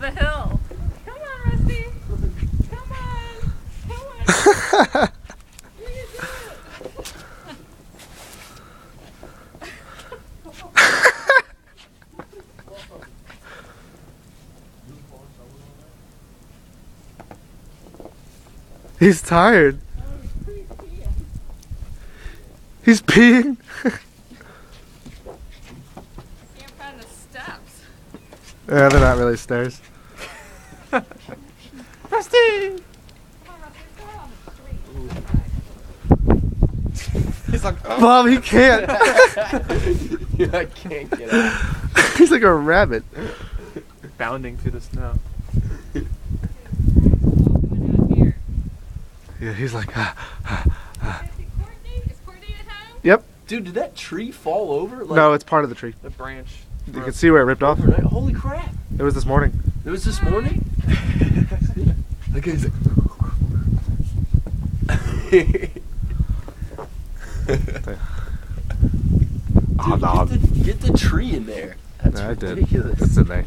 the hill. Come on, Rusty. Come on. Come on. You can do it. He's tired. He's peeing. Can't find the steps. Yeah, they're not really stairs. Rusty! Come on, Rusty. Go out on the street. He's like, oh. Mom, he can't. I can't get out. He's like a rabbit. Bounding through the snow. Yeah, he's like, Is Courtney at home? Yep. Dude, did that tree fall over? Like, No, it's part of the tree. the branch. You can see where it ripped off. Right? Holy crap! It was this morning. It was this morning. Okay, he's like. Oh, Dude, no. get the tree in there. That's Yeah, I did. ridiculous. It's in there.